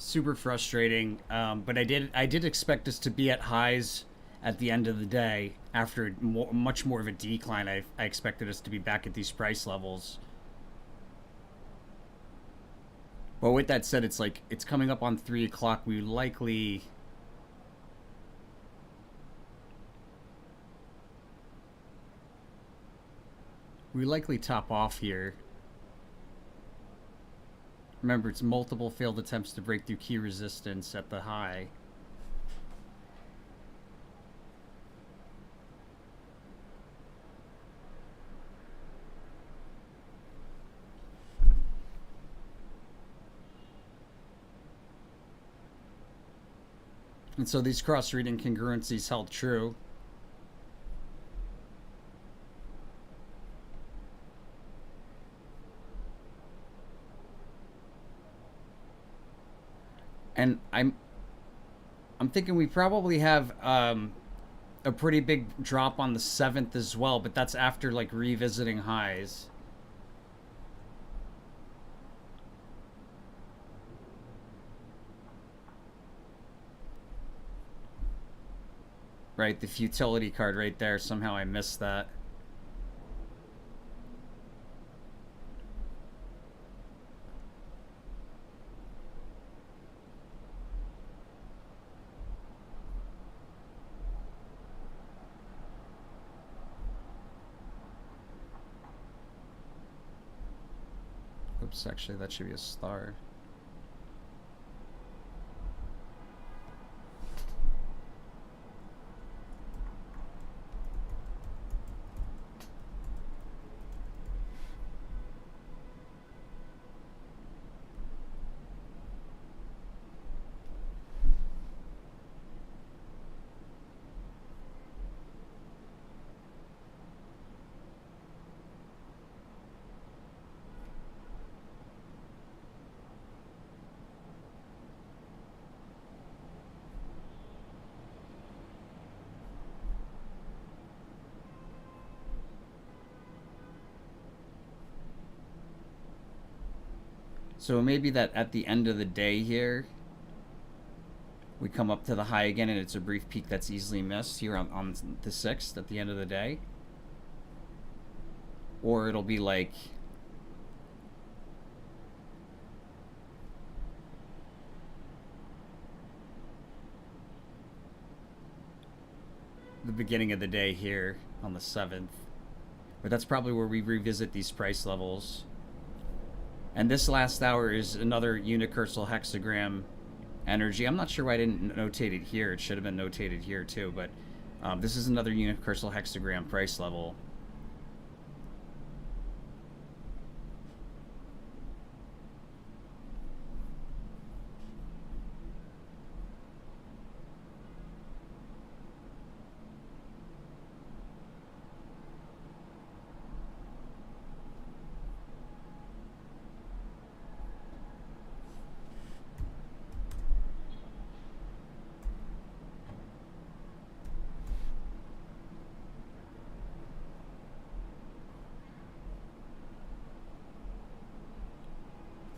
super frustrating. But I did expect us to be at highs at the end of the day after much more of a decline. I expected us to be back at these price levels. But with that said, it's like it's coming up on 3 o'clock. We likely top off here. Remember, it's multiple failed attempts to break through key resistance at the high. And so these cross-reading congruencies held true. And I'm thinking we probably have a pretty big drop on the 7th as well, but that's after like revisiting highs. Right, the futility card right there. Somehow I missed that. Oops, actually that should be a star. So maybe that at the end of the day here, we come up to the high again and it's a brief peak that's easily missed here on the 6th at the end of the day. Or it'll be like the beginning of the day here on the 7th. But that's probably where we revisit these price levels. And this last hour is another unicursal hexagram energy. I'm not sure why I didn't notate it here. It should have been notated here too, but this is another unicursal hexagram price level.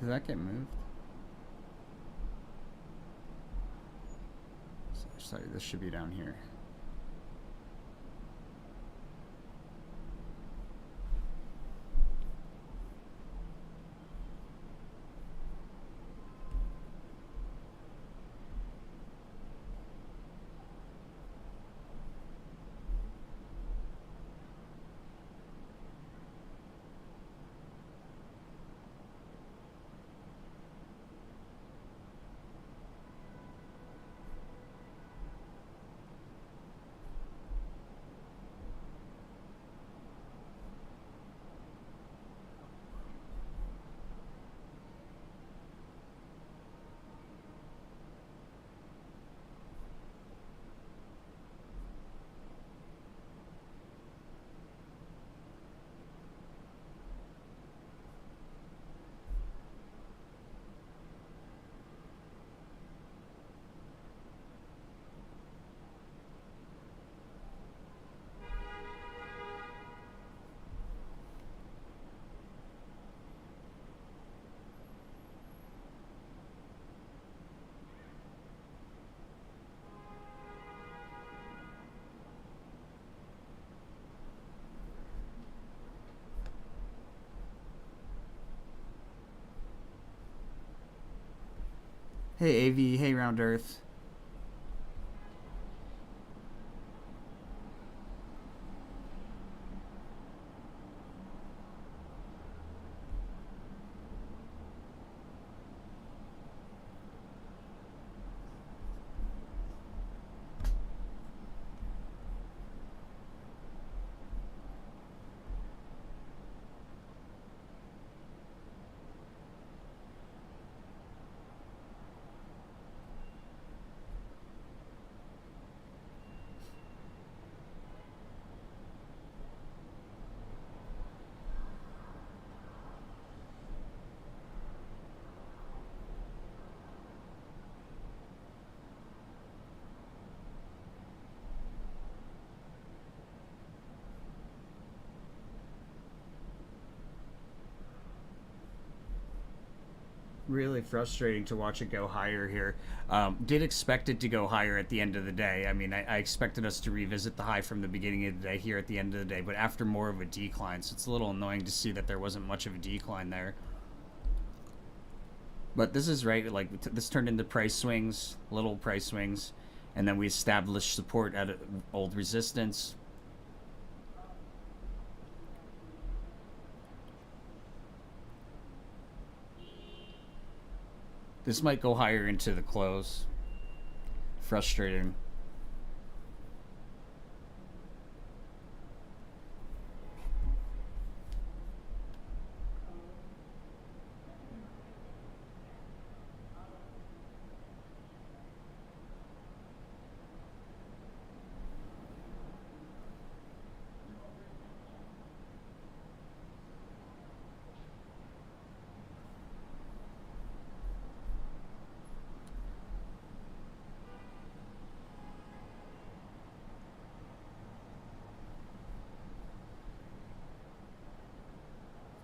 Did that get moved? Sorry, this should be down here. Hey AV, hey Round Earth. Really frustrating to watch it go higher here. Did expect it to go higher at the end of the day. I mean, I expected us to revisit the high from the beginning of the day here at the end of the day, but after more of a decline. So it's a little annoying to see that there wasn't much of a decline there. But this is right. Like this turned into price swings, little price swings, and then we established support at old resistance. This might go higher into the close. Frustrating.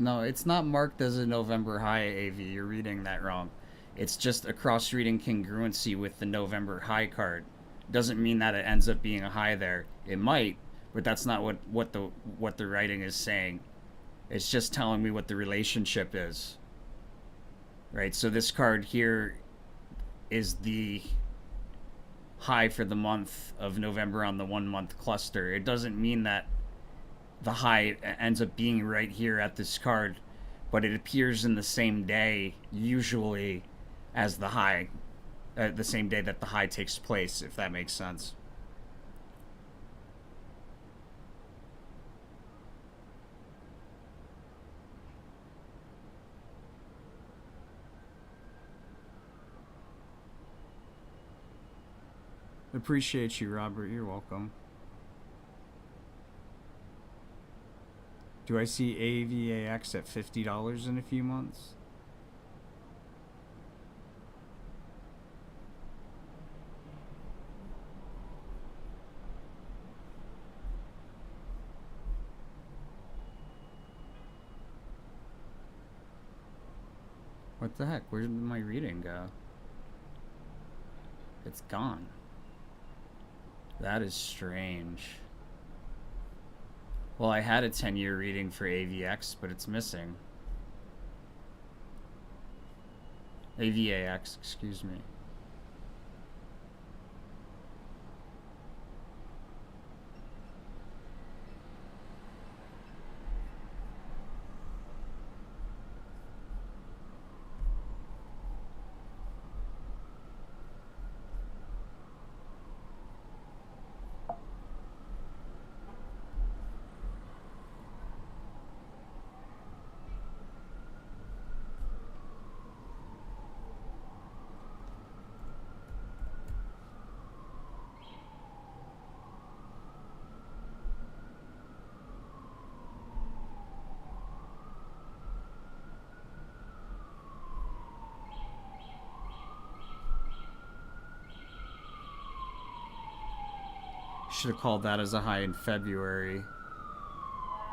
No, it's not marked as a November high, AV. You're reading that wrong. It's just a cross reading congruency with the November high card. Doesn't mean that it ends up being a high there. It might, but that's not what the writing is saying. It's just telling me what the relationship is. Right? So this card here is the high for the month of November on the 1 month cluster. It doesn't mean that the high ends up being right here at this card, but it appears in the same day, usually, as the high, the same day that the high takes place, if that makes sense. Appreciate you, Robert. You're welcome. Do I see AVAX at $50 in a few months? What the heck? Where did my reading go? It's gone. That is strange. Well, I had a 10-year reading for AVX, but it's missing. AVAX, excuse me. Should have called that as a high in February.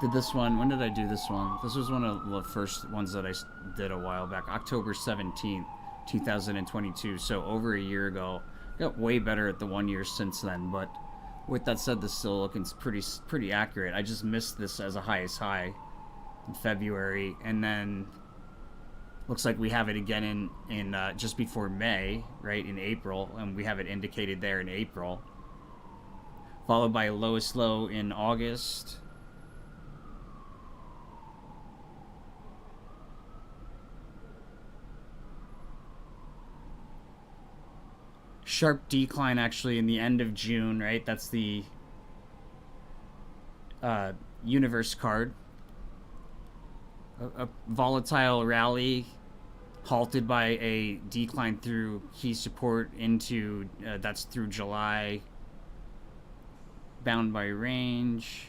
Did this one, when did I do this one? This was one of the first ones that I did a while back. October 17th, 2022. So over a year ago. Got way better at the 1 year since then, but with that said, this still looking pretty accurate. I just missed this as a highest high in February, and then Looks like we have it again in just before May, right, in April, and we have it indicated there in April, followed by a lowest low in August. Sharp decline actually in the end of June, right? That's the universe card. A volatile rally halted by a decline through key support into that's through July, bound by range.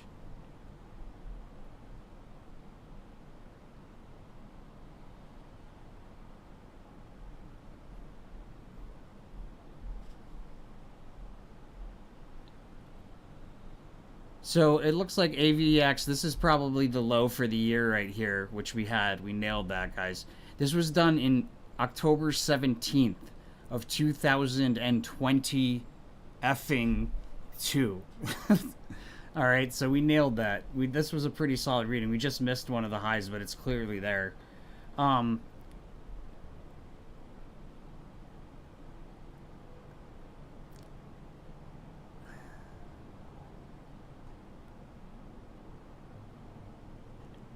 So it looks like AVX, this is probably the low for the year right here, which we had. We nailed that, guys. This was done in October 17th of 2020 effing 2. All right, so we nailed that. This was a pretty solid reading. We just missed one of the highs, but it's clearly there. Um,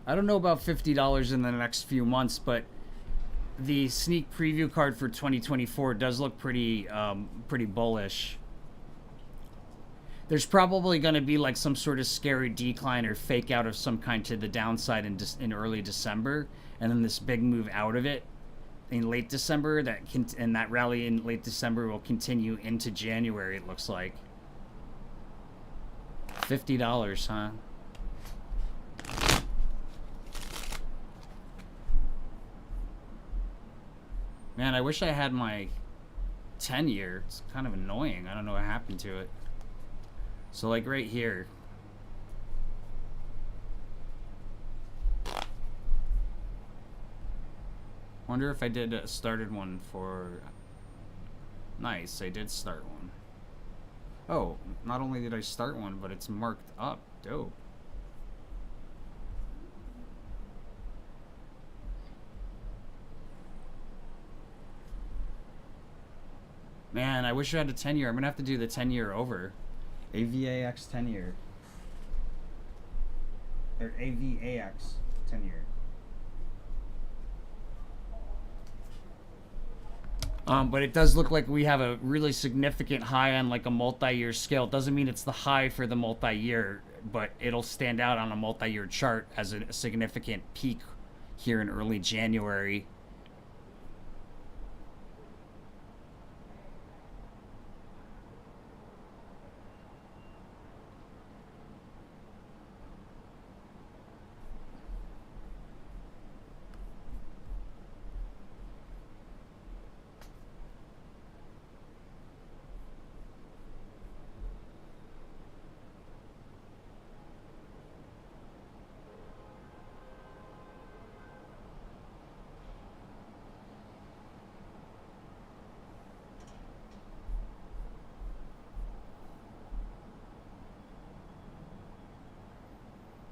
I don't know about $50 in the next few months, but the sneak preview card for 2024 does look pretty bullish. There's probably going to be like some sort of scary decline or fake out of some kind to the downside in early December, and then this big move out of it in late December. And that rally in late December will continue into January. It looks like $50, huh? Man, I wish I had my 10-year. It's kind of annoying. I don't know what happened to it. So like right here. Wonder if I did started one for... Nice, I did start one. Oh, not only did I start one, but it's marked up. Dope. Man, I wish I had a 10-year. I'm going to have to do the 10-year over. AVAX 10-year. Or AVAX 10-year. But it does look like we have a really significant high on like a multi-year scale. It doesn't mean it's the high for the multi-year, but it'll stand out on a multi-year chart as a significant peak here in early January.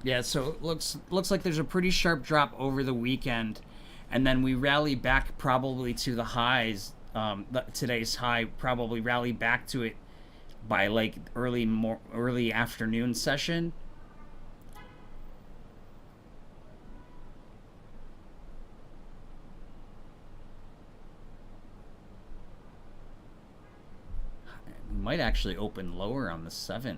Yeah, so it looks like there's a pretty sharp drop over the weekend, and then we rally back probably to the highs. Today's high probably rally back to it by like early afternoon session. We might actually open lower on the 7th.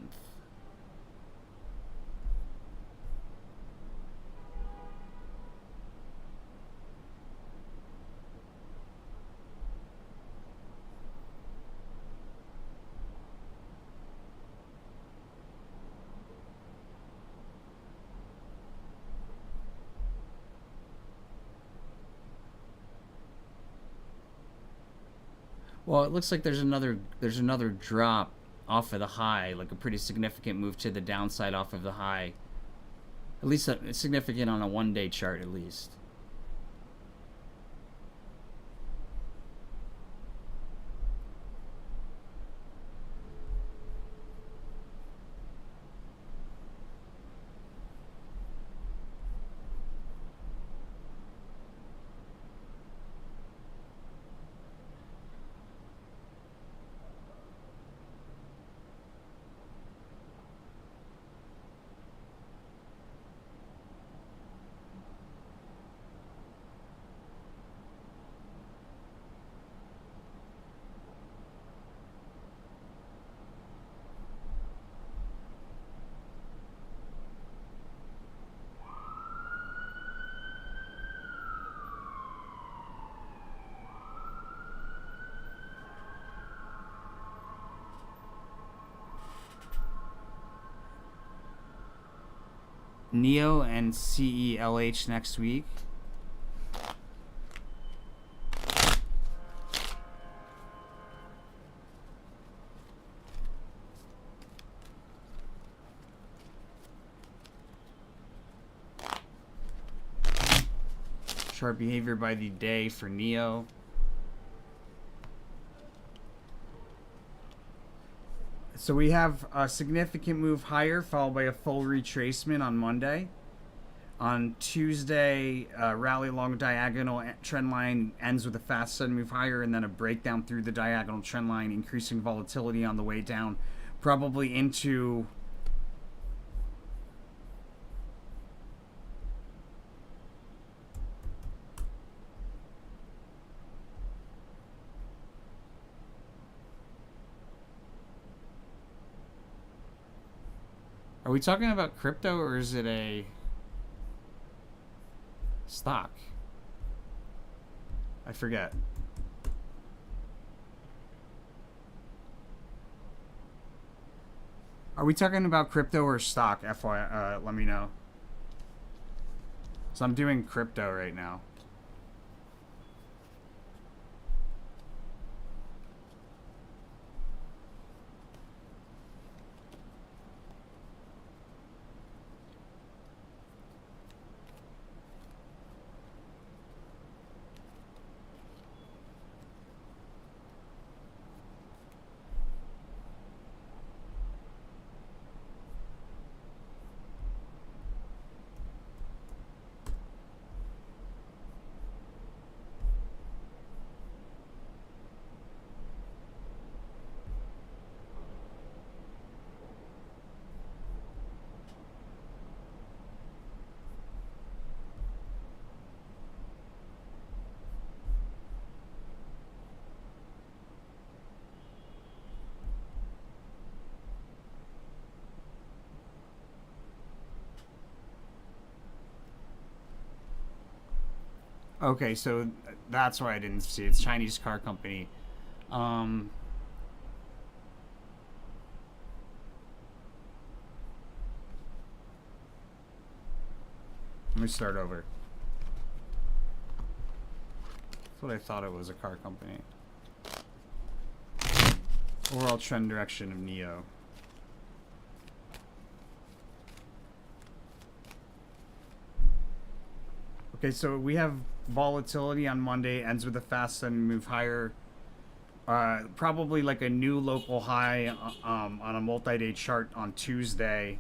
Well, it looks like there's another drop off of the high, like a pretty significant move to the downside off of the high. At least significant on a 1-day chart, at least. NEO and CELH next week. Chart behavior by the day for NEO. So we have a significant move higher followed by a full retracement on Monday. On Tuesday, rally along diagonal trend line ends with a fast sudden move higher and then a breakdown through the diagonal trend line, increasing volatility on the way down, probably into Are we talking about crypto or is it a stock? I forget. Are we talking about crypto or stock? FYI, let me know. So I'm doing crypto right now. Okay, so that's why I didn't see it. It's Chinese car company. Um, Let me start over. That's what I thought it was, a car company. Overall trend direction of NEO. Okay, so we have volatility on Monday, ends with a fast sudden move higher. Probably like a new local high on a multi-day chart on Tuesday.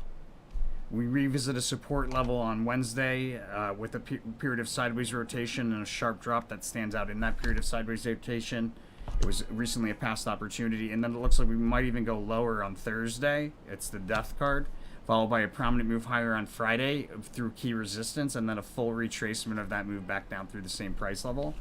We revisit a support level on Wednesday with a period of sideways rotation and a sharp drop that stands out in that period of sideways rotation. It was recently a past opportunity, and then it looks like we might even go lower on Thursday. It's the death card, followed by a prominent move higher on Friday through key resistance, and then a full retracement of that move back down through the same price level.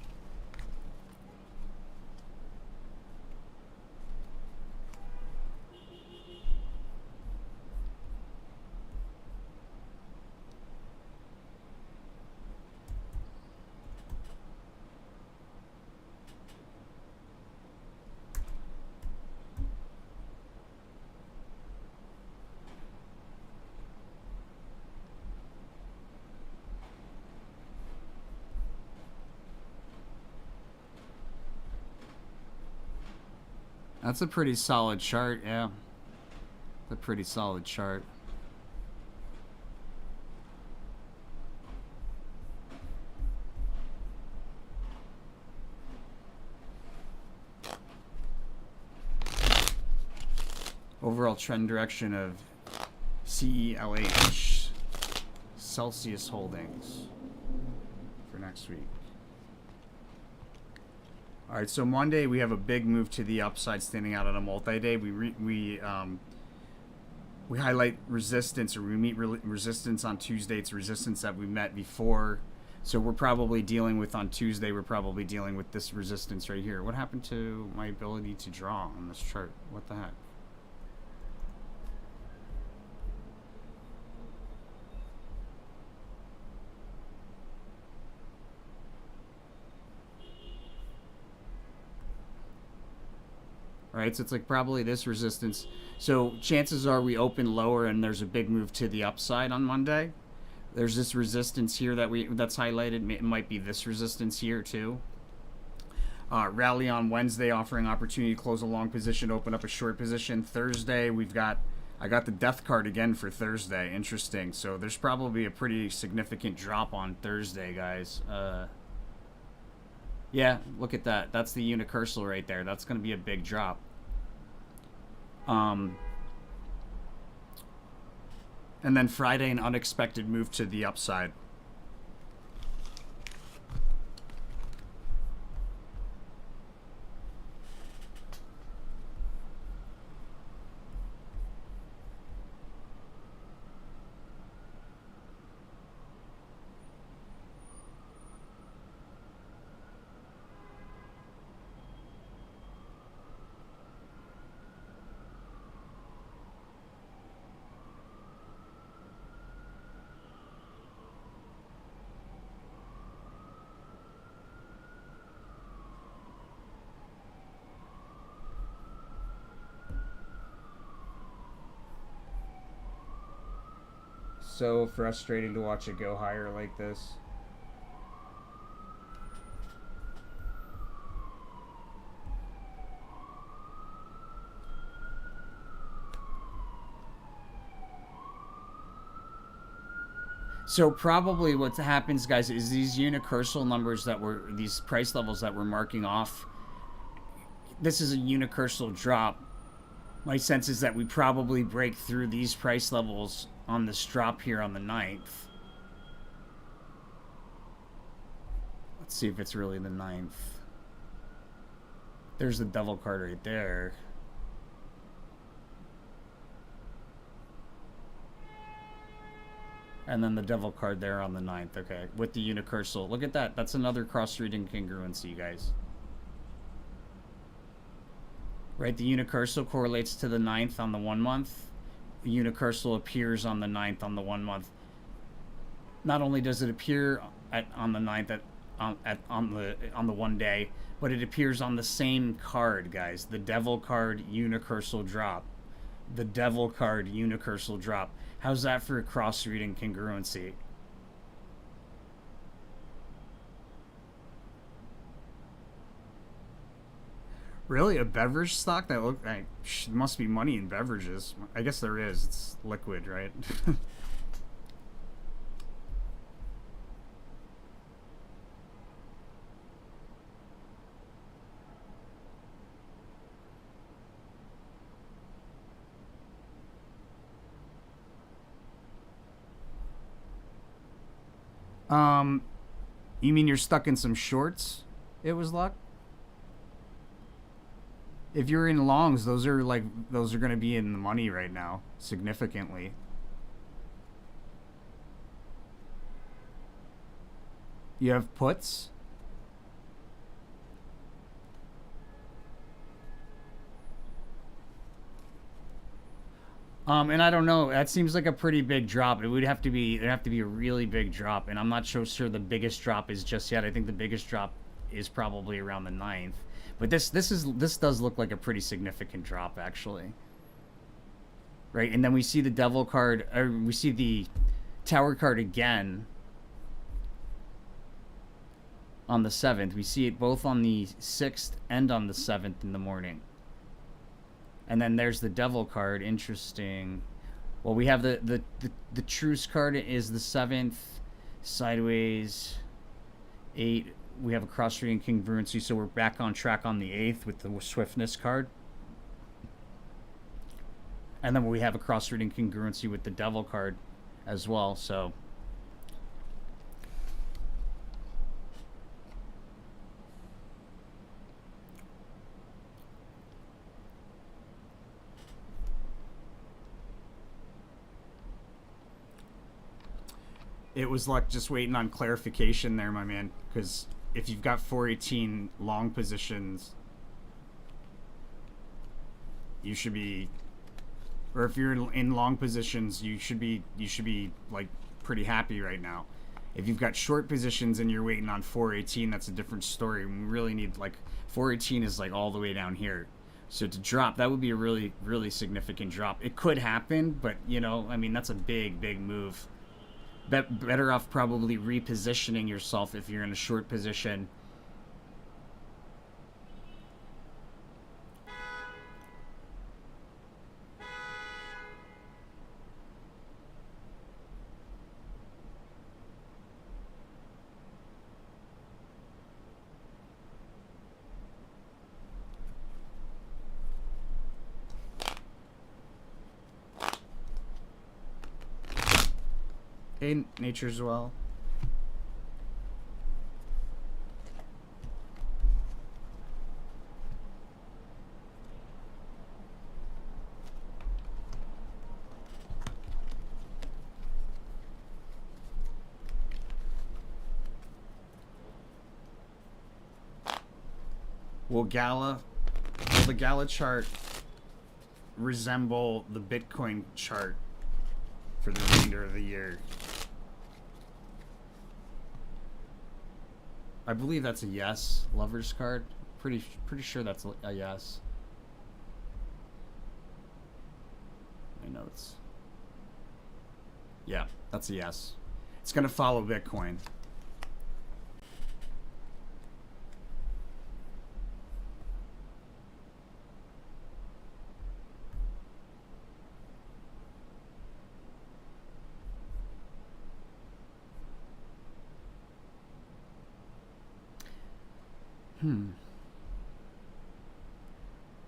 That's a pretty solid chart, yeah. It's a pretty solid chart. Overall trend direction of CELH, Celsius Holdings, for next week. All right, so Monday we have a big move to the upside, standing out on a multi-day. We highlight resistance, or we meet resistance on Tuesday. It's resistance that we met before, so we're probably dealing with on Tuesday. We're probably dealing with this resistance right here. What happened to my ability to draw on this chart? What the heck? Right, so it's like probably this resistance. So chances are we open lower and there's a big move to the upside on Monday. There's this resistance here that's highlighted. It might be this resistance here too. Rally on Wednesday, offering opportunity to close a long position, open up a short position. Thursday, I got the death card again for Thursday. Interesting. So there's probably a pretty significant drop on Thursday, guys. Yeah, look at that. That's the unicursal right there. That's going to be a big drop. And then Friday, an unexpected move to the upside. So frustrating to watch it go higher like this. So probably what happens, guys, is these unicursal numbers these price levels that we're marking off, this is a unicursal drop. My sense is that we probably break through these price levels on this drop here on the 9th. Let's see if it's really the 9th. There's the devil card right there. And then the devil card there on the 9th. Okay, with the unicursal. Look at that. That's another cross-reading congruency, guys. Right, the unicursal correlates to the 9th on the 1 month. The unicursal appears on the 9th on the 1 month. Not only does it appear on the 9th on the 1 day, but it appears on the same card, guys. The devil card unicursal drop. The devil card unicursal drop. How's that for a cross-reading congruency? Really, a beverage stock that look like must be money in beverages. I guess there is. It's liquid, right? um, you mean you're stuck in some shorts? It was luck. If you're in longs, those are going to be in the money right now, significantly. You have puts. And I don't know. That seems like a pretty big drop. There'd have to be a really big drop, and I'm not so sure the biggest drop is just yet. I think the biggest drop is probably around the 9th. But this does look like a pretty significant drop, actually. Right, and then we see the devil card, or we see the tower card again on the 7th. We see it both on the 6th and on the 7th in the morning. And then there's the devil card. Interesting. Well, we have the truce card is the 7th, sideways 8. We have a cross-reading congruency, so we're back on track on the 8th with the swiftness card. And then we have a cross-reading congruency with the devil card as well, so it was like just waiting on clarification there, my man, because if you've got 418 long positions, you should be, or if you're in long positions, you should be like pretty happy right now. If you've got short positions and you're waiting on 418, that's a different story. We really need, like, 418 is like all the way down here. So to drop, that would be a really, really significant drop. It could happen, but, you know, I mean, that's a big, big move. better off probably repositioning yourself if you're in a short position. Hey, Nature's Well. Will the Gala chart resemble the Bitcoin chart for the remainder of the year? I believe that's a yes. Lover's card. Pretty sure that's a yes. My notes. Yeah, that's a yes. It's gonna follow Bitcoin.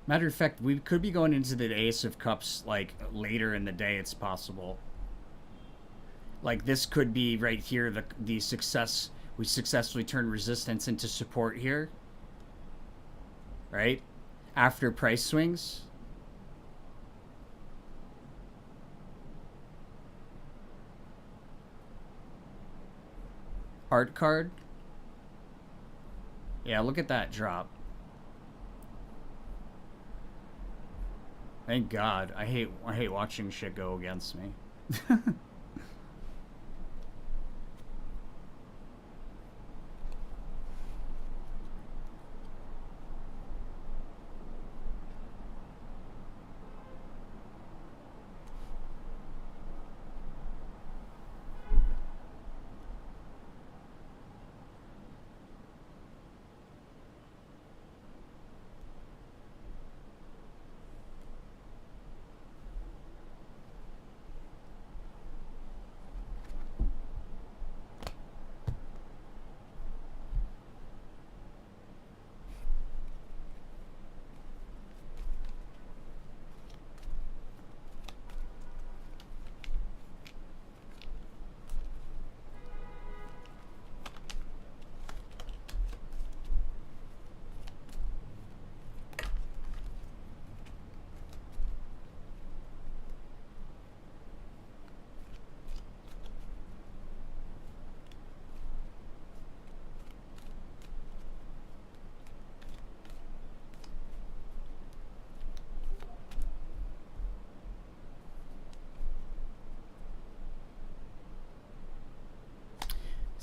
Matter of fact, we could be going into the Ace of Cups like later in the day. It's possible. Like this could be right here. The success we successfully turned resistance into support here. Right after price swings. Art card. Yeah, look at that drop. Thank God. I hate watching shit go against me.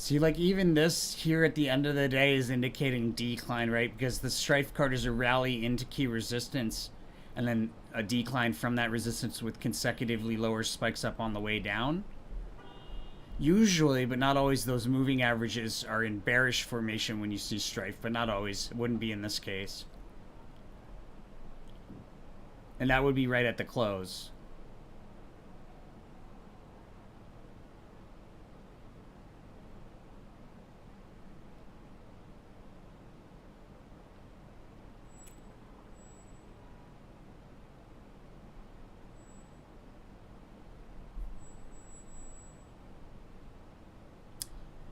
See, like even this here at the end of the day is indicating decline, right? Because the Strife card is a rally into key resistance and then a decline from that resistance with consecutively lower spikes up on the way down. Usually, but not always, those moving averages are in bearish formation when you see Strife, but not always. It wouldn't be in this case. And that would be right at the close.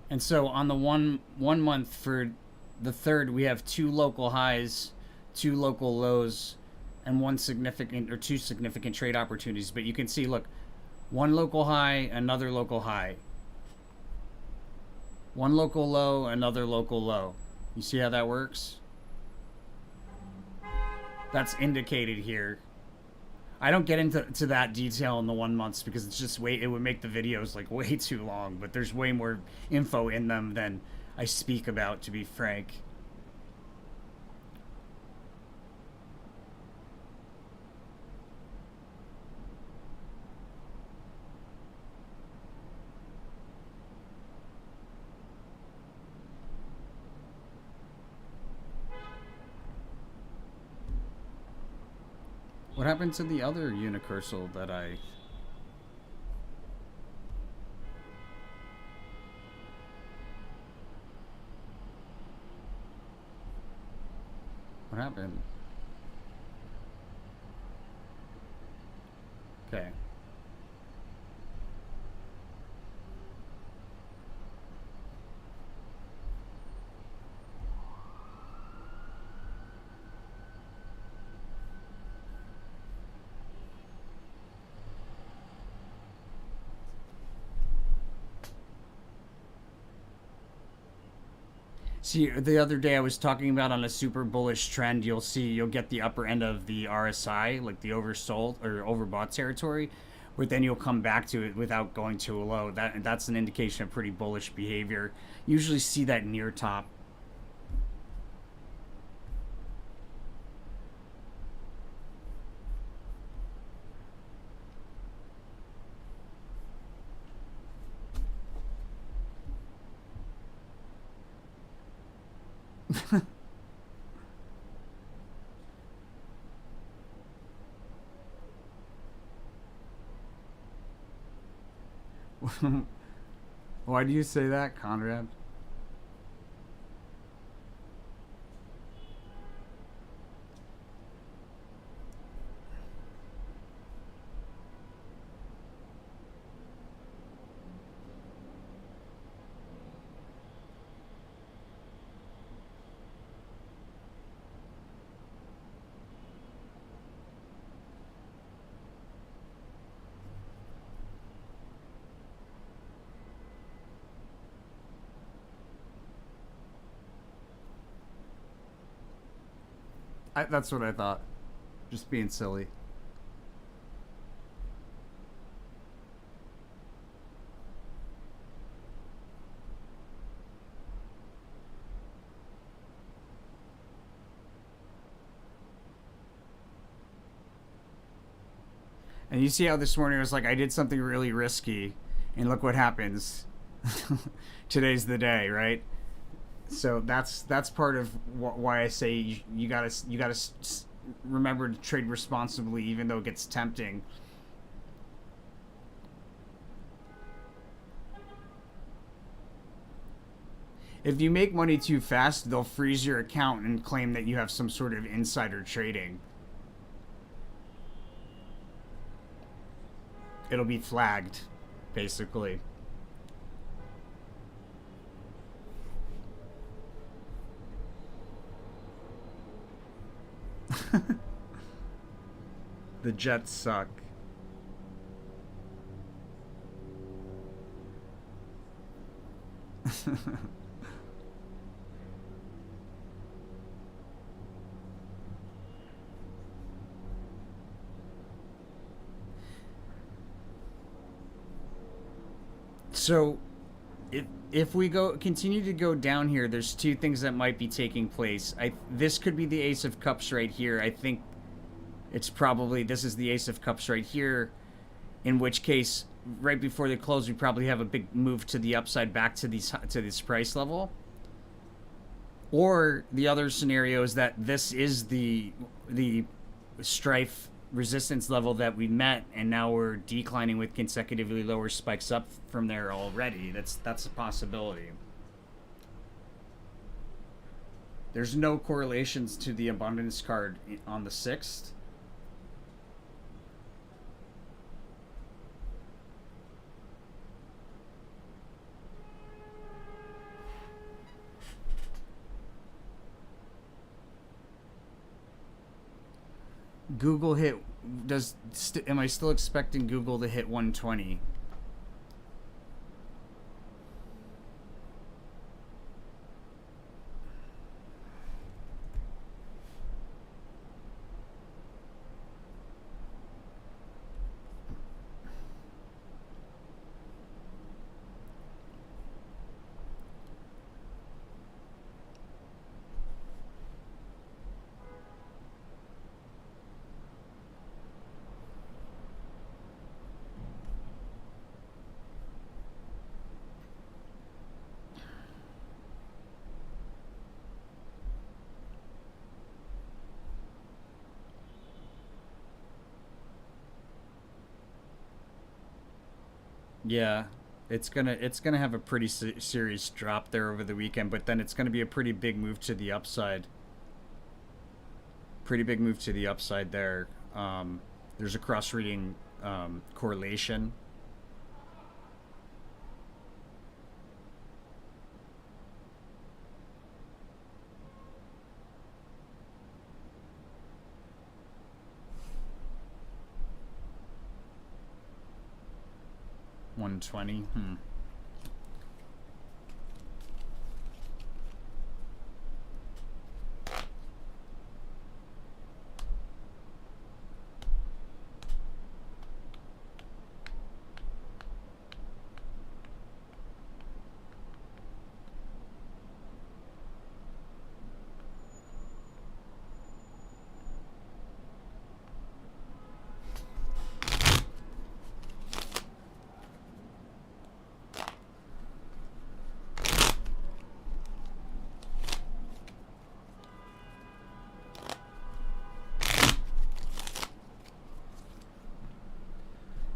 And so on the one month for the third, we have two local highs, two local lows, and two significant trade opportunities. But you can see, look, one local high, another local high. One local low, another local low. You see how that works? That's indicated here. I don't get into that detail in the 1 months because it's just it would make the videos like way too long, but there's way more info in them than I speak about, to be frank. What happened to the other unicursal that I... What happened? Okay. See, the other day I was talking about on a super bullish trend, you'll get the upper end of the RSI, like the oversold or overbought territory, but then you'll come back to it without going too low. That's an indication of pretty bullish behavior. Usually see that near top. Why do you say that, Conrad? That's what I thought. Just being silly. And you see how this morning I was like, I did something really risky, and look what happens. Today's the day, right? So that's part of why I say you gotta remember to trade responsibly, even though it gets tempting. If you make money too fast, they'll freeze your account and claim that you have some sort of insider trading. It'll be flagged, basically. The Jets suck. So, if we go continue to go down here, there's two things that might be taking place. This could be the Ace of Cups right here. I think it's probably this is the Ace of Cups right here. In which case, right before the close, we probably have a big move to the upside back to this price level. Or the other scenario is that this is the strife resistance level that we met, and now we're declining with consecutively lower spikes up from there already. That's a possibility. There's no correlations to the abundance card on the 6th. Google hit am I still expecting Google to hit 120? Yeah, it's gonna have a pretty serious drop there over the weekend, but then it's gonna be a pretty big move to the upside. Pretty big move to the upside there. There's a cross-reading correlation. $120.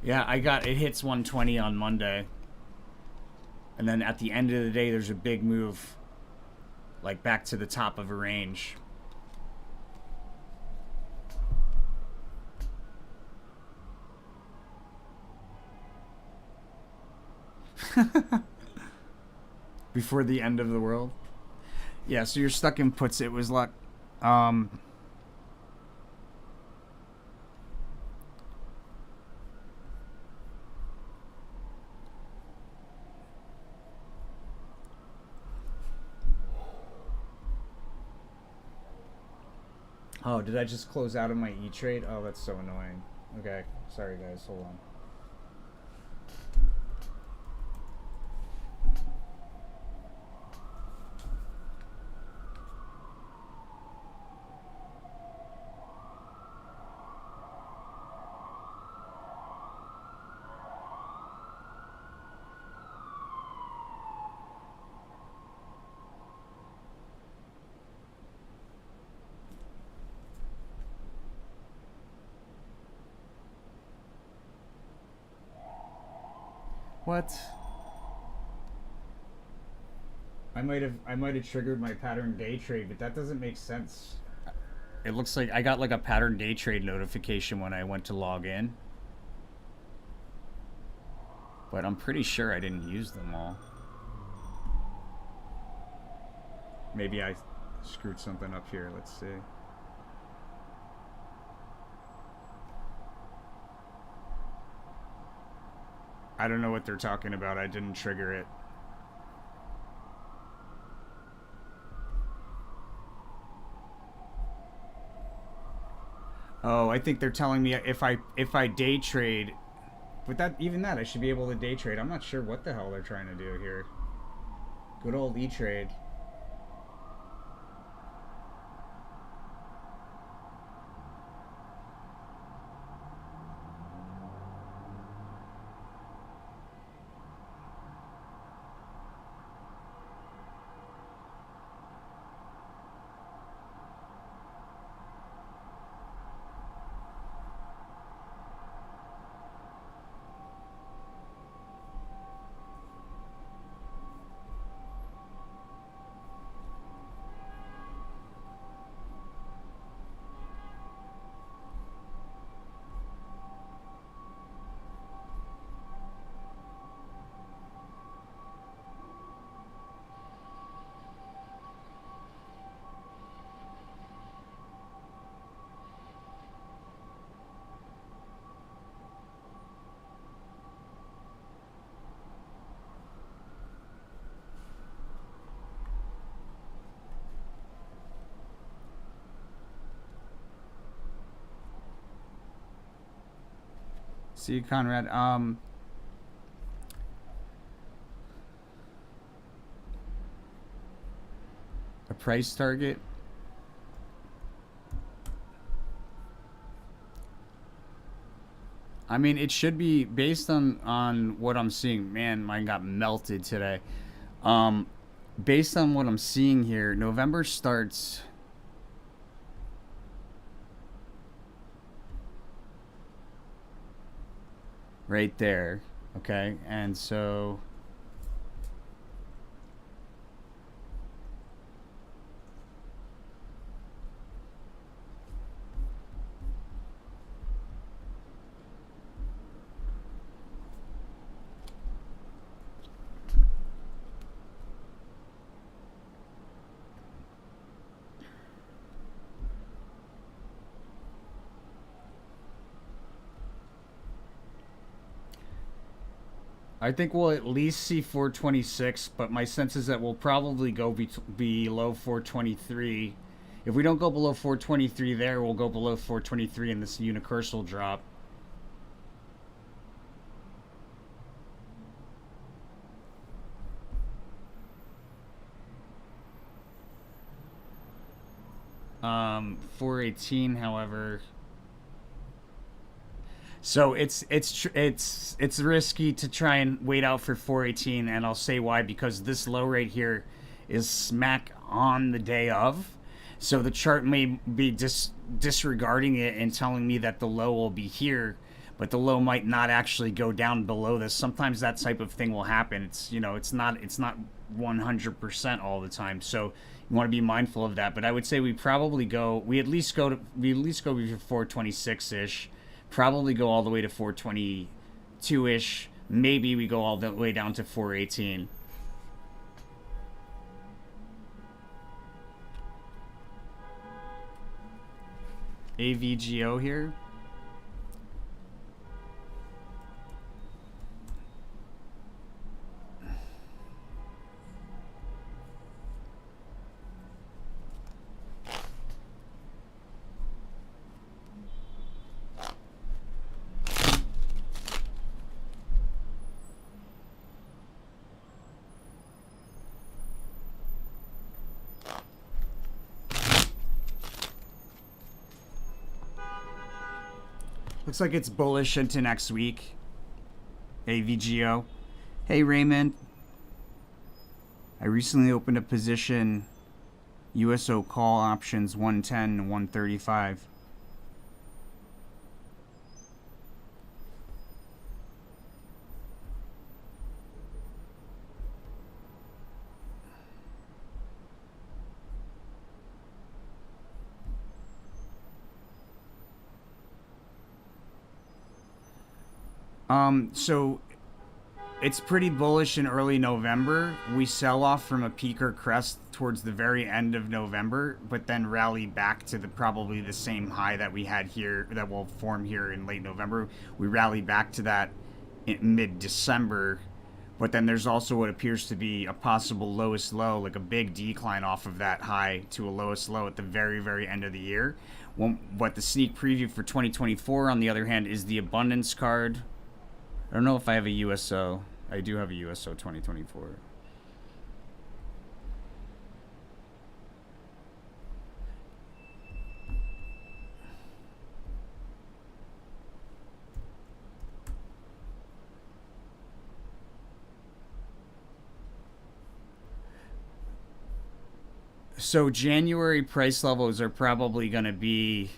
Yeah, I got it hits 120 on Monday. And then at the end of the day there's a big move like back to the top of a range. Before the end of the world. Yeah, so you're stuck in puts. It was like oh, did I just close out of my E-Trade? Oh, that's so annoying. Okay, sorry guys, hold on. What? I might have triggered my pattern day trade, but that doesn't make sense. It looks like I got like a pattern day trade notification when I went to log in. But I'm pretty sure I didn't use them all. Maybe I screwed something up here. Let's see. I don't know what they're talking about. I didn't trigger it. Oh, I think they're telling me if I day trade, but that even that I should be able to day trade. I'm not sure what the hell they're trying to do here. Good old E-Trade. See you, Conrad. A price target. I mean, it should be based on what I'm seeing. Man, mine got melted today. Um, Based on what I'm seeing here, November starts right there. Okay, and so I think we'll at least see 426, but my sense is that we'll probably go below 423. If we don't go below 423 there, we'll go below 423 in this unicursal drop. Um, 418, however. So it's risky to try and wait out for 418, and I'll say why, because this low right here is smack on the day of. So the chart may be disregarding it and telling me that the low will be here, but the low might not actually go down below this. Sometimes that type of thing will happen. It's, you know, it's not 100% all the time. So you want to be mindful of that. But I would say we at least go before 426 ish, probably go all the way to 422 ish. Maybe we go all the way down to 418. AVGO here. Looks like it's bullish into next week. AVGO. Hey Raymond, I recently opened a position USO call options 110 and 135. So it's pretty bullish in early November. We sell off from a peak or crest towards the very end of November, but then rally back to probably the same high that we had here, that will form here in late November. We rally back to that in mid-December, but then there's also what appears to be a possible lowest low, like a big decline off of that high to a lowest low at the very, very end of the year. What the sneak preview for 2024, on the other hand, is the abundance card. I don't know if I have a USO. I do have a USO 2024. So January price levels are probably going to be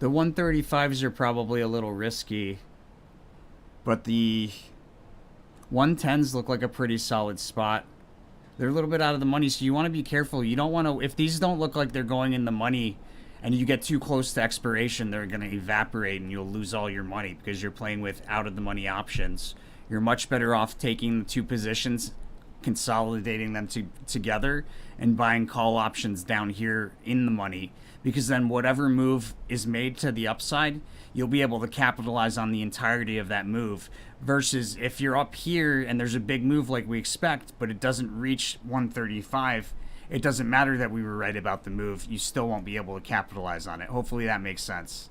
the 135s are probably a little risky, but the 110s look like a pretty solid spot. They're a little bit out of the money, so you want to be careful. You don't want to, if these don't look like they're going in the money and you get too close to expiration, they're going to evaporate and you'll lose all your money because you're playing with out of the money options. You're much better off taking the two positions, consolidating them together, and buying call options down here in the money, because then whatever move is made to the upside, you'll be able to capitalize on the entirety of that move. Versus if you're up here and there's a big move like we expect, but it doesn't reach 135, it doesn't matter that we were right about the move. You still won't be able to capitalize on it. Hopefully that makes sense.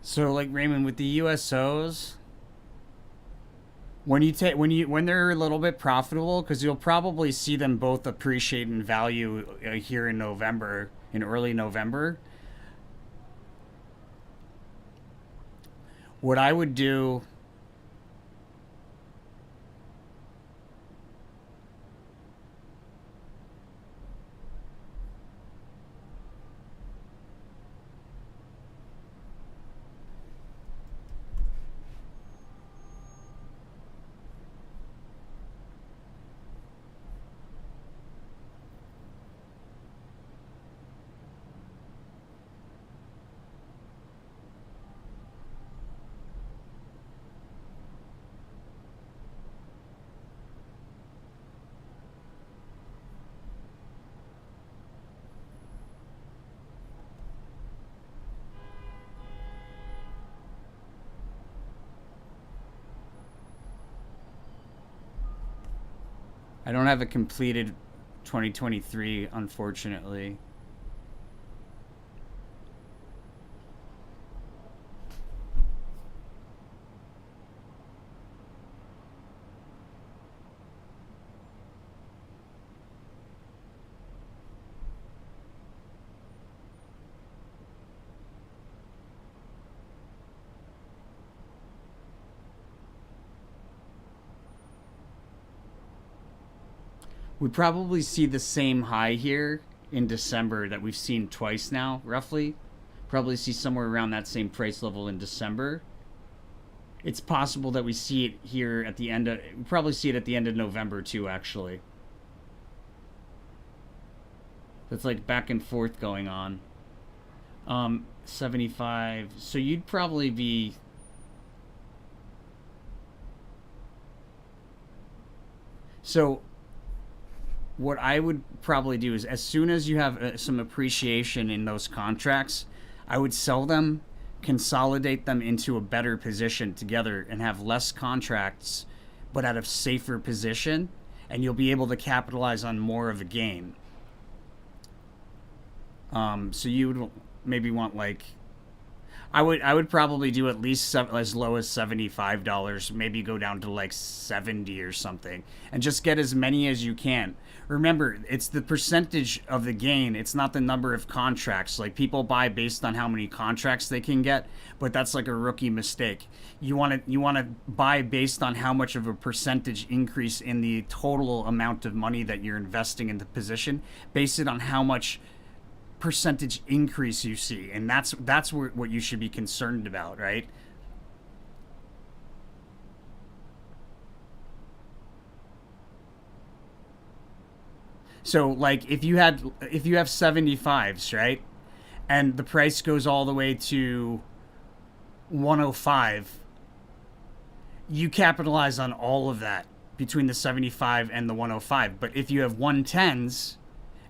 So like Raymond with the USOs, when they're a little bit profitable, because you'll probably see them both appreciate in value here in November, in early November. What I would do, I don't have a completed 2023, unfortunately. We probably see the same high here in December that we've seen twice now, roughly. Probably see somewhere around that same price level in December. It's possible that we see it here at the end of, we probably see it at the end of November too, actually. That's like back and forth going on. 75. So you'd probably be. So what I would probably do is as soon as you have some appreciation in those contracts, I would sell them, consolidate them into a better position together, and have less contracts, but at a safer position, and you'll be able to capitalize on more of a gain. So you would maybe want like I would probably do at least as low as $75, maybe go down to like 70 or something, and just get as many as you can. Remember, it's the percentage of the gain. It's not the number of contracts. Like people buy based on how many contracts they can get, but that's like a rookie mistake. You want to buy based on how much of a percentage increase in the total amount of money that you're investing in the position. Base it on how much percentage increase you see, and that's what you should be concerned about, right? So like if you have 75s, right, and the price goes all the way to 105, you capitalize on all of that between the 75 and the 105. But if you have 110s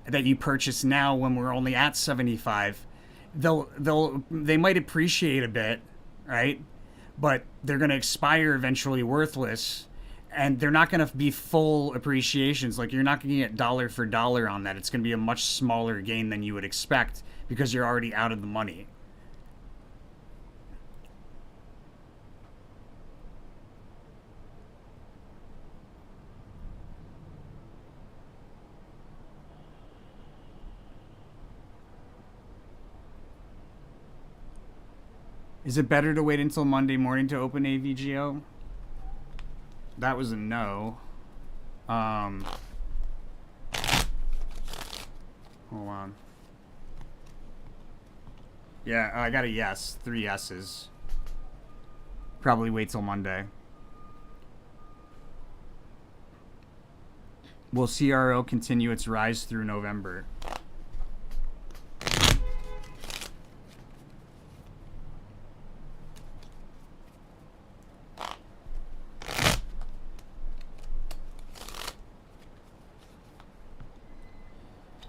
that you purchase now when we're only at 75, they might appreciate a bit, right? But they're going to expire eventually worthless, and they're not going to be full appreciations. Like you're not going to get dollar for dollar on that. It's going to be a much smaller gain than you would expect because you're already out of the money. Is it better to wait until Monday morning to open AVGO? That was a no. Um, Hold on. Yeah, I got a yes. 3 yeses. Probably wait till Monday. Will CRO continue its rise through November?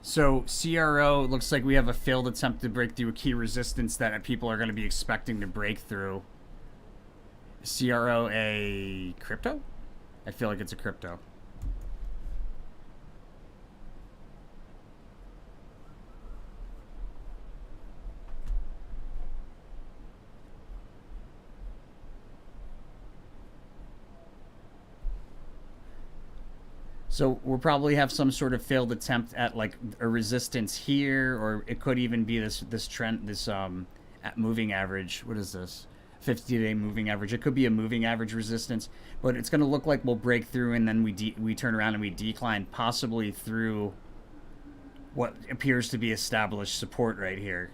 So CRO looks like we have a failed attempt to break through a key resistance that people are going to be expecting to break through. CRO a crypto? I feel like it's a crypto. So we'll probably have some sort of failed attempt at like a resistance here, or it could even be this trend, this moving average. What is this? 50-day moving average. It could be a moving average resistance, but it's going to look like we'll break through and then we turn around and we decline, possibly through what appears to be established support right here.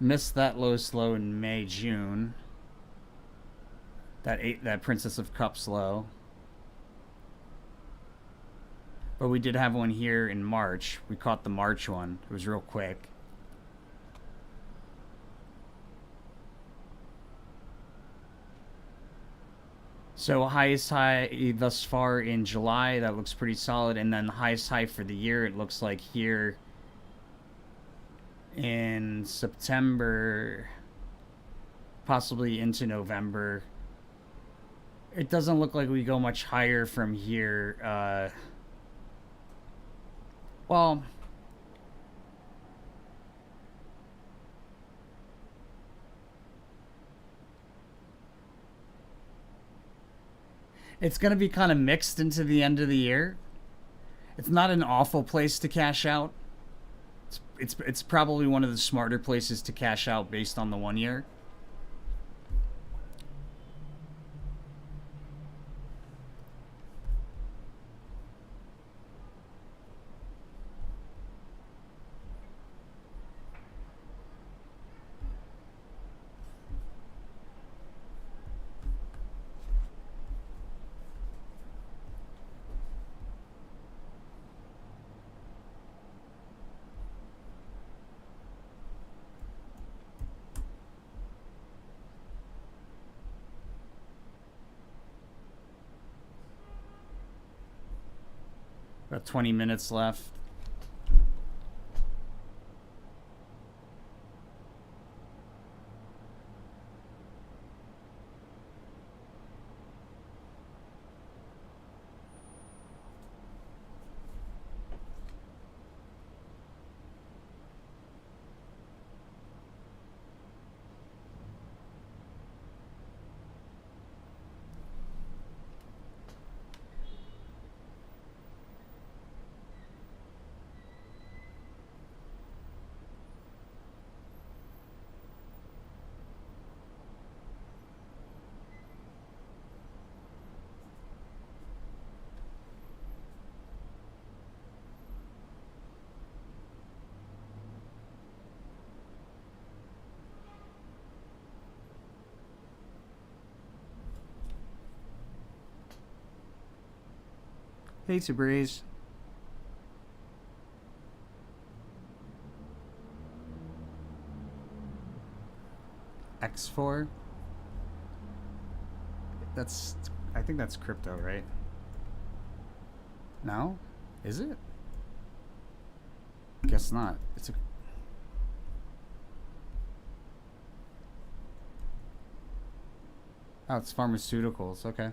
Missed that low slow in May, June. That Princess of Cups low. But we did have one here in March. We caught the March one. It was real quick. So highest high thus far in July, that looks pretty solid. And then the highest high for the year, it looks like here in September, possibly into November. It doesn't look like we go much higher from here. Well, it's going to be kind of mixed into the end of the year. It's not an awful place to cash out. It's probably one of the smarter places to cash out based on the 1 year. About 20 minutes left. Hey, Breeze. X4. That's, I think that's crypto, right? No? Is it? Guess not. It's a... Oh, it's pharmaceuticals. Okay.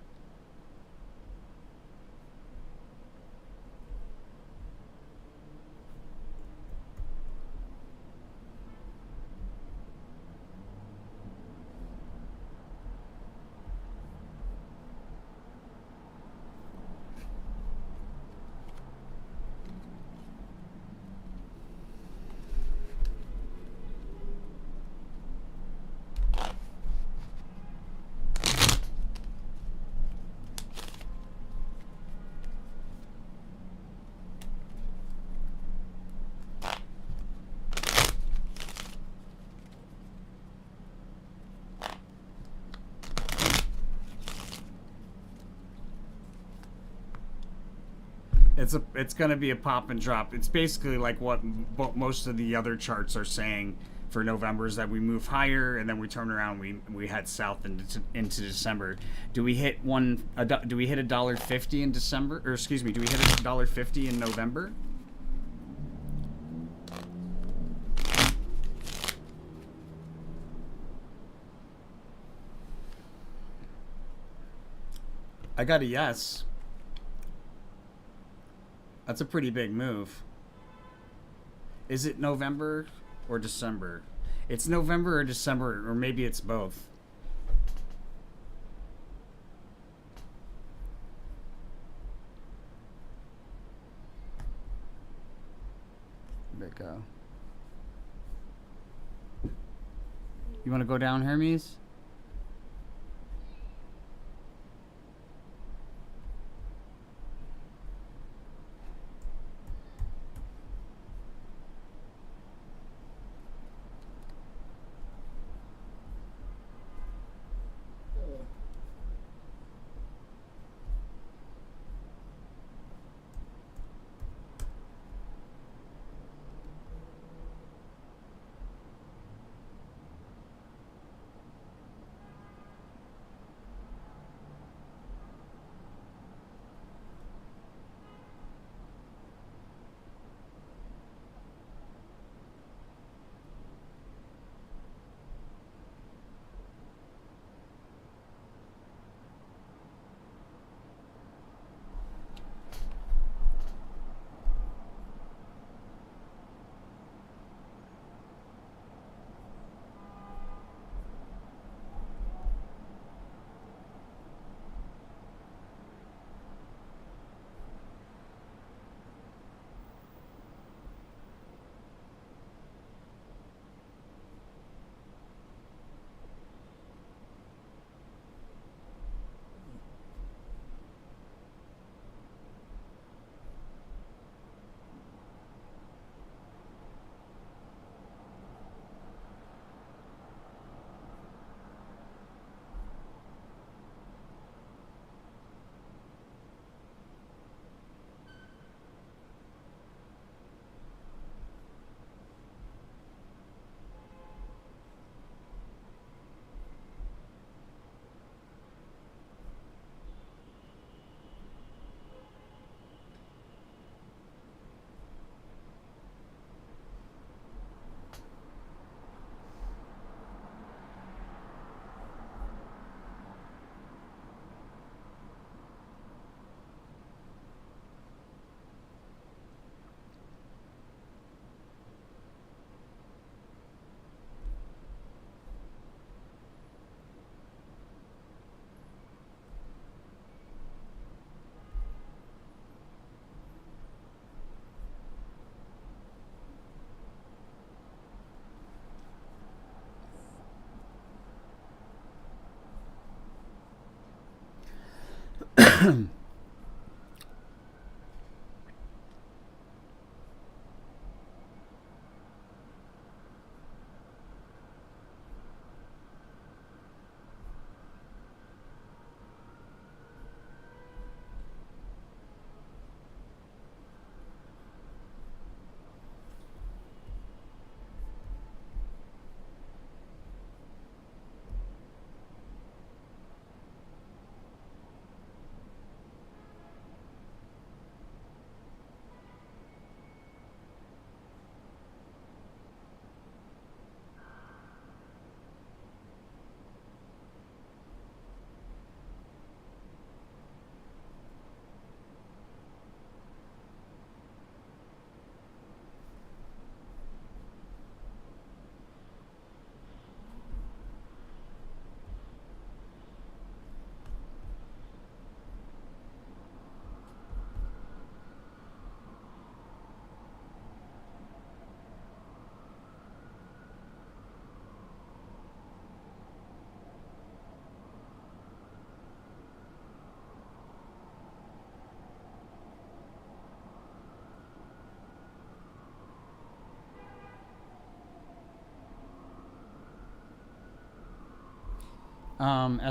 It's gonna be a pop and drop. It's basically like what most of the other charts are saying for November is that we move higher and then we turn around. We head south into December. Do we hit do we hit $1.50 in December? Or excuse me, do we hit $1.50 in November? I got a yes. That's a pretty big move. Is it November or December? It's November or December, or maybe it's both. There we go. You want to go down, Hermes?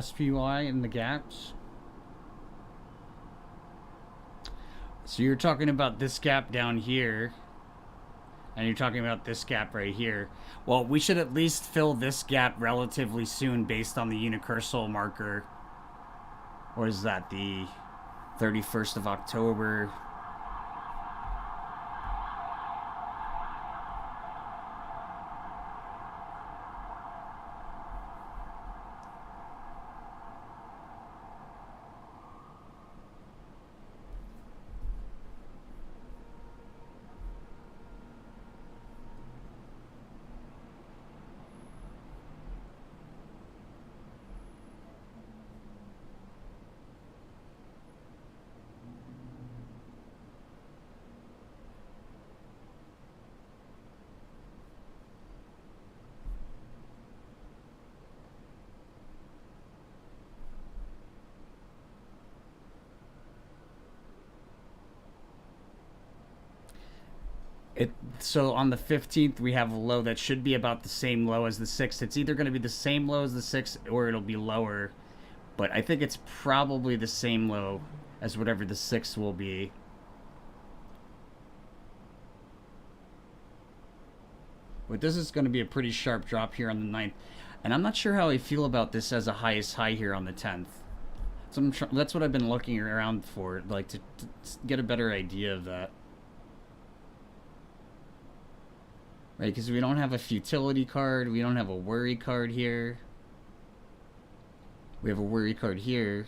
SPY in the gaps. So you're talking about this gap down here, and you're talking about this gap right here. Well, we should at least fill this gap relatively soon based on the unicursal marker. Or is that the 31st of October? It so on the 15th we have a low that should be about the same low as the 6th. It's either going to be the same low as the 6th or it'll be lower, but I think it's probably the same low as whatever the 6th will be. But this is going to be a pretty sharp drop here on the 9th, and I'm not sure how I feel about this as a highest high here on the 10th. So that's what I've been looking around for, like to get a better idea of that. Right, because we don't have a futility card, we don't have a worry card here. We have a worry card here.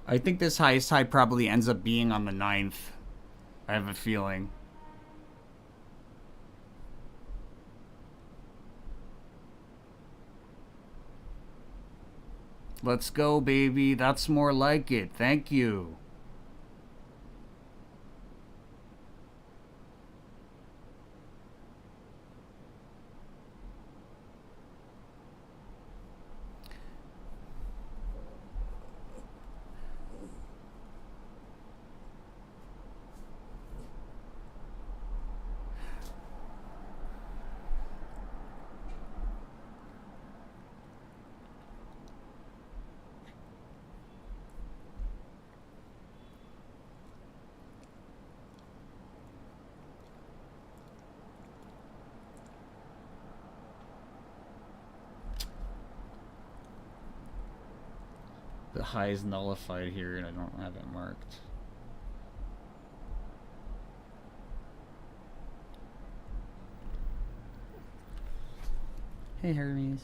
I think this highest high probably ends up being on the 9th. I have a feeling. Let's go, baby. That's more like it. Thank you. The high is nullified here and I don't have it marked. Hey, Hermes.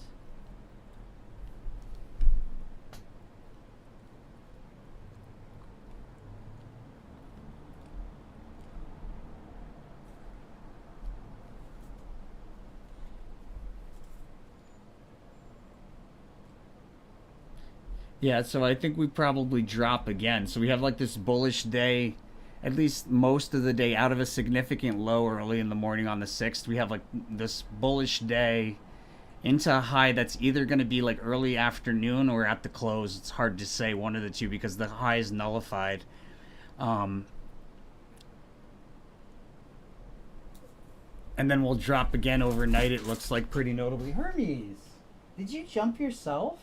Yeah, so I think we probably drop again. So we have like this bullish day, at least most of the day, out of a significant low early in the morning on the 6th. We have like this bullish day into a high that's either going to be like early afternoon or at the close. It's hard to say, one of the two, because the high is nullified. And then we'll drop again overnight, it looks like, pretty notably. Hermes, did you jump yourself?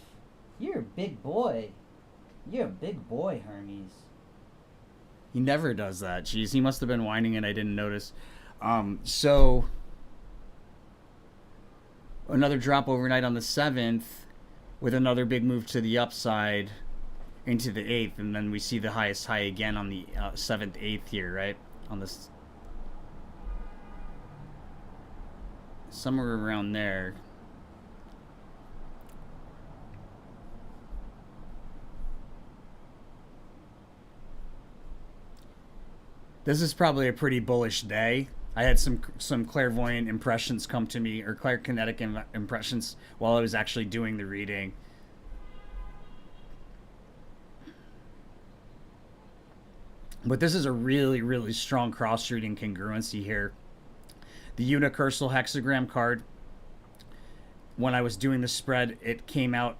You're a big boy. You're a big boy, Hermes. He never does that. Jeez, he must have been whining and I didn't notice. So another drop overnight on the 7th with another big move to the upside into the 8th, and then we see the highest high again on the 7th, 8th here, right? On this, somewhere around there. This is probably a pretty bullish day. I had some clairvoyant impressions come to me, or clairkinetic impressions, while I was actually doing the reading. But this is a really, really strong cross-reading congruency here. The unicursal hexagram card, when I was doing the spread, it came out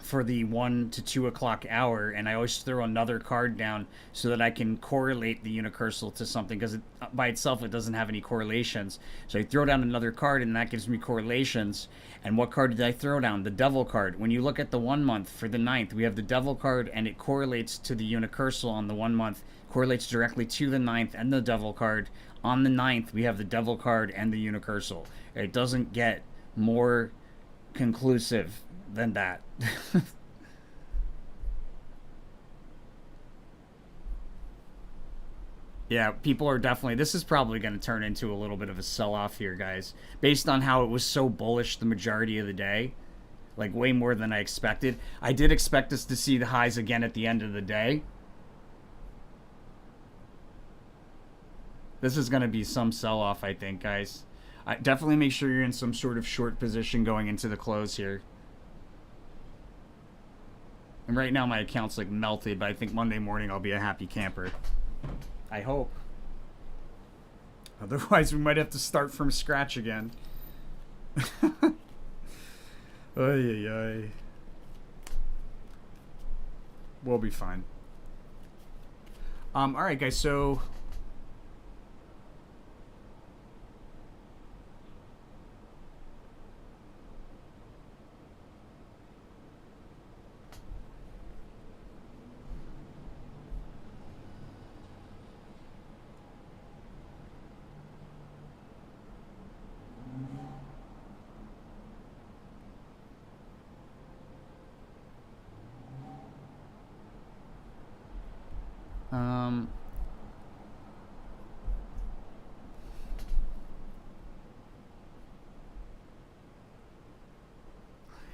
for the 1 to 2 o'clock hour, and I always throw another card down so that I can correlate the unicursal to something, because by itself it doesn't have any correlations. So I throw down another card, and that gives me correlations. And what card did I throw down? The Devil card. When you look at the 1 month for the 9th, we have the Devil card, and it correlates to the unicursal on the 1 month, correlates directly to the 9th and the Devil card. On the 9th, we have the Devil card and the unicursal. It doesn't get more conclusive than that. Yeah, people are definitely. This is probably going to turn into a little bit of a sell off here, guys, based on how it was so bullish the majority of the day. Like, way more than I expected. I did expect us to see the highs again at the end of the day. This is going to be some sell off, I think, guys. Definitely make sure you're in some sort of short position going into the close here. And right now my account's like melted, but I think Monday morning I'll be a happy camper. I hope. Otherwise we might have to start from scratch again. Ay, ay, ay. We'll be fine. Alright guys, so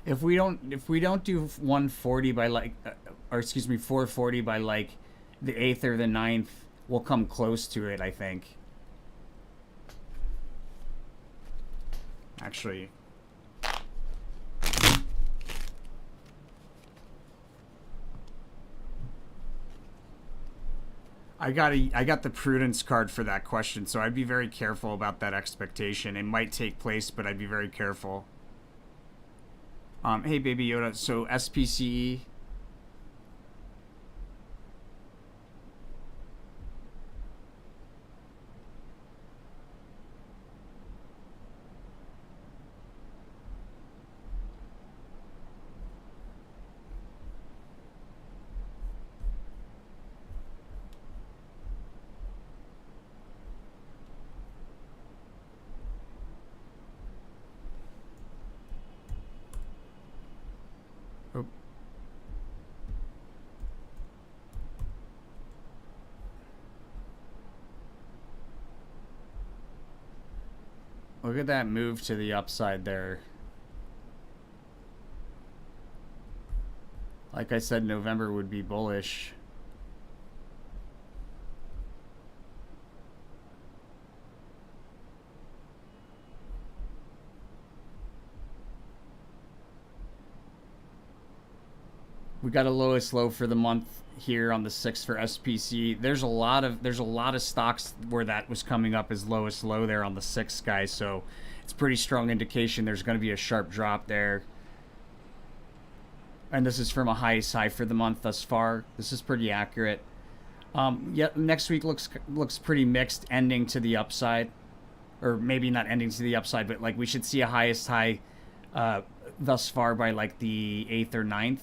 if we don't do 140 by like, or excuse me, 440 by like the 8th or the 9th, we'll come close to it, I think. Actually, I got the prudence card for that question, so I'd be very careful about that expectation. It might take place, but I'd be very careful. Hey, Baby Yoda. So SPCE. Oh. Look at that move to the upside there. Like I said, November would be bullish. We got a lowest low for the month here on the 6th for SPC. There's a lot of stocks where that was coming up as lowest low there on the 6th, guys. So it's pretty strong indication there's going to be a sharp drop there. And this is from a highest high for the month thus far. This is pretty accurate. Yeah, next week looks pretty mixed, ending to the upside, or maybe not ending to the upside, but like we should see a highest high thus far by like the 8th or 9th.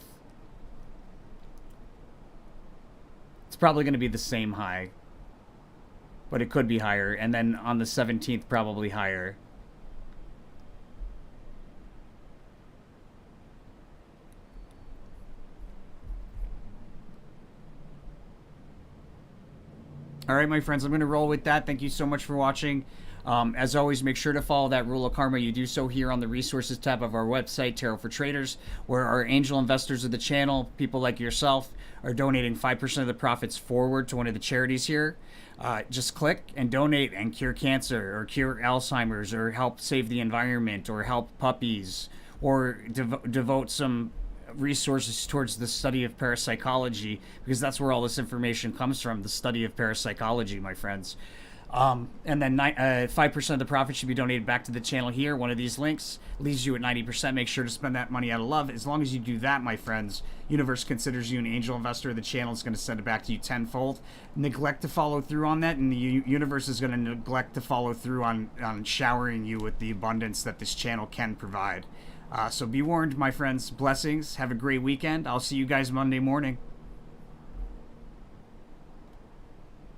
It's probably going to be the same high, but it could be higher. And then on the 17th, probably higher. All right, my friends, I'm going to roll with that. Thank you so much for watching. As always, make sure to follow that rule of karma. You do so here on the resources tab of our website, Tarot for Traders, where our angel investors of the channel, people like yourself, are donating 5% of the profits forward to one of the charities here. Just click and donate and cure cancer or cure Alzheimer's or help save the environment or help puppies or devote some resources towards the study of parapsychology, because that's where all this information comes from, the study of parapsychology, my friends. And then 5% of the profit should be donated back to the channel here. One of these links leaves you at 90%. Make sure to spend that money out of love. As long as you do that, my friends, Universe considers you an angel investor. The channel is going to send it back to you tenfold. Neglect to follow through on that, and the universe is going to neglect to follow through on showering you with the abundance that this channel can provide. So be warned, my friends. Blessings. Have a great weekend. I'll see you guys Monday morning.